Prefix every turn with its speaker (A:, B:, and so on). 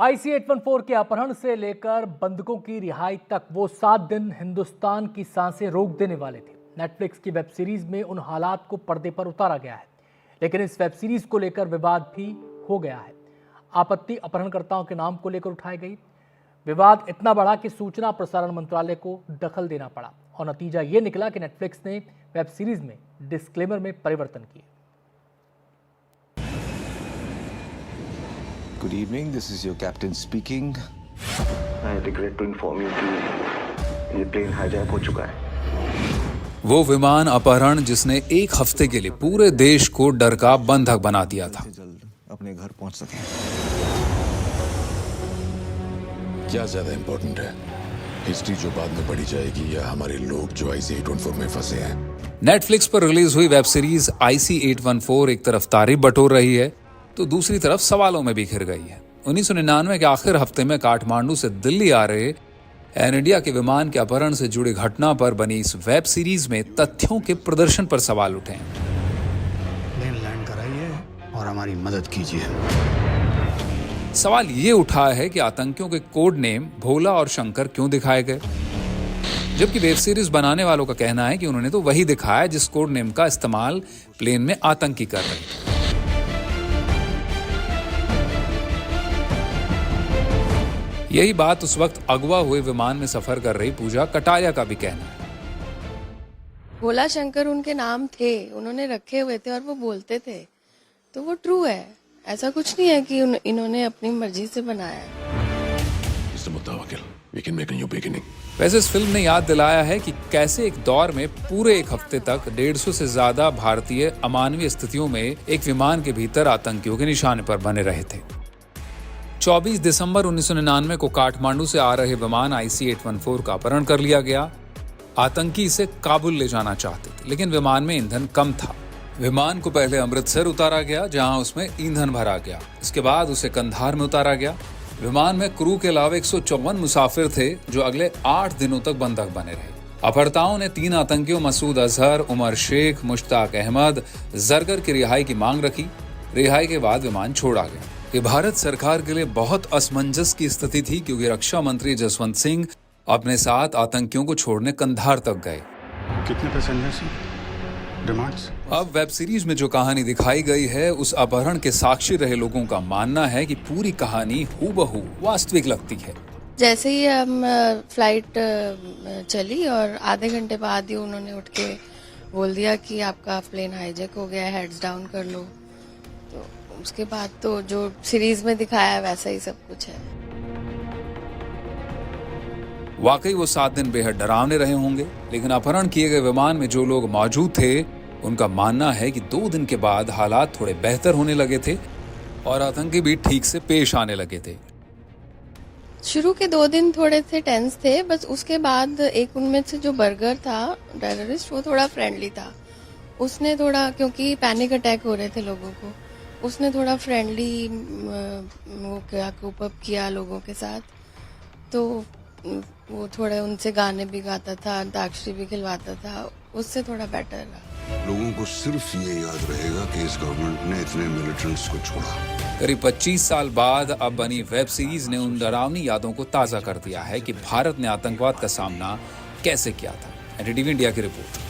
A: IC-814 के अपहरण से लेकर बंधकों की रिहाई तक वो 7 दिन हिंदुस्तान की सांसें रोक देने वाले थे। नेटफ्लिक्स की वेब सीरीज में उन हालात को पर्दे पर उतारा गया है, लेकिन इस वेब सीरीज को लेकर विवाद भी हो गया है। आपत्ति अपहरणकर्ताओं के नाम को लेकर उठाई गई। विवाद इतना बढ़ा कि सूचना प्रसारण मंत्रालय को दखल देना पड़ा और नतीजा ये निकला कि नेटफ्लिक्स ने वेब सीरीज में डिस्क्लेमर में परिवर्तन किए।
B: Good evening, this is your captain speaking.
C: I regret to inform you कि ये प्लेन हाईजैक हो चुका है।
D: वो विमान अपहरण जिसने एक हफ्ते के लिए पूरे देश को डर का बंधक बना दिया था।
B: जल्द अपने घर पहुंच सकें।
E: क्या ज्यादा इंपॉर्टेंट है, हिस्ट्री जो बाद में पढ़ी जाएगी या हमारे लोग जो IC-814 में फंसे हैं?
D: नेटफ्लिक्स पर रिलीज हुई वेब सीरीज IC-814 एक तरफ तारीफ बटोर रही है तो दूसरी तरफ सवालों में बिखर गई है। 1999 के आखिर हफ्ते में काठमांडू से दिल्ली आ रहे एयर इंडिया के विमान के अपहरण से जुड़ी घटना पर बनी इस वेब सीरीज में तथ्यों के प्रदर्शन पर सवाल उठे हैं।
F: प्लेन लैंड कराइए और हमारी मदद कीजिए।
D: सवाल ये उठा है कि आतंकियों के कोड नेम भोला और शंकर क्यों दिखाए गए, जबकि वेब सीरीज बनाने वालों का कहना है कि उन्होंने तो वही दिखाया जिस कोड नेम का इस्तेमाल प्लेन में आतंकी कर रहे थे। यही बात उस वक्त अगवा हुए विमान में सफर कर रही पूजा कटारिया का भी कहना है।
G: भोला शंकर उनके नाम थे, उन्होंने रखे हुए थे और वो बोलते थे, तो वो ट्रू है। ऐसा कुछ नहीं है कि इन्होंने अपनी मर्जी से बनाया है।
E: We can make a new beginning.
D: वैसे इस फिल्म ने याद दिलाया है कि कैसे एक दौर में पूरे एक हफ्ते तक 150 से ज्यादा भारतीय अमानवीय स्थितियों में एक विमान के भीतर आतंकियों के निशाने पर बने रहे थे। 24 दिसंबर 1999 को काठमांडू से आ रहे विमान IC-814 का अपहरण कर लिया गया। आतंकी इसे काबुल ले जाना चाहते थे, लेकिन विमान में ईंधन कम था। विमान को पहले अमृतसर उतारा गया, जहां उसमें ईंधन भरा गया। इसके बाद उसे कंधार में उतारा गया। विमान में क्रू के अलावा 154 मुसाफिर थे, जो अगले 8 दिनों तक बंधक बने रहे। अपहर्ताओं ने 3 आतंकियों मसूद अजहर, उमर शेख, मुश्ताक अहमद, जरगर की रिहाई की मांग रखी। रिहाई के बाद विमान छोड़ा गया। ये भारत सरकार के लिए बहुत असमंजस की स्थिति थी, क्योंकि रक्षा मंत्री जसवंत सिंह अपने साथ आतंकियों को छोड़ने कंधार तक गए।
F: कितने पैसेंजर्स हैं? डिमांड्स?
D: अब वेब सीरीज में जो कहानी दिखाई गई है, उस अपहरण के साक्षी रहे लोगों का मानना है कि पूरी कहानी हूबहू वास्तविक लगती है।
G: जैसे ही हम फ्लाइट चली और आधे घंटे बाद ही उन्होंने उठ के बोल दिया कि आपका प्लेन हाईजैक हो गया है, हेड्स डाउन कर लो। तो उसके बाद तो जो सीरीज में दिखाया है वैसा ही सब कुछ है।
D: वाकई वो 7 दिन बेहद डरावने रहे होंगे, लेकिन अपहरण किए गए विमान में जो लोग मौजूद थे उनका मानना है कि 2 दिन के बाद हालात थोड़े बेहतर होने लगे थे और आतंकी भी ठीक से पेश आने लगे थे।
G: शुरू के 2 दिन थोड़े से टेंस थे, बस उसके बाद एक उनमें से जो बर्गर था टेररिस्ट, वो थोड़ा फ्रेंडली था। उसने थोड़ा, क्योंकि पैनिक अटैक हो रहे थे लोगों को, उसने थोड़ा फ्रेंडली वो क्या कोप अप किया लोगों के साथ। तो वो थोड़े उनसे गाने भी गाता था, अंताक्षरी भी खिलवाता था, उससे थोड़ा बेटर रहा।
E: लोगों को सिर्फ ये याद रहेगा कि इस गवर्नमेंट ने इतने मिलिटेंट्स को छोड़ा।
D: करीब 25 साल बाद अब बनी वेब सीरीज ने उन डरावनी यादों को ताजा कर दिया है कि भारत ने आतंकवाद का सामना कैसे किया था। NDTV इंडिया की रिपोर्ट।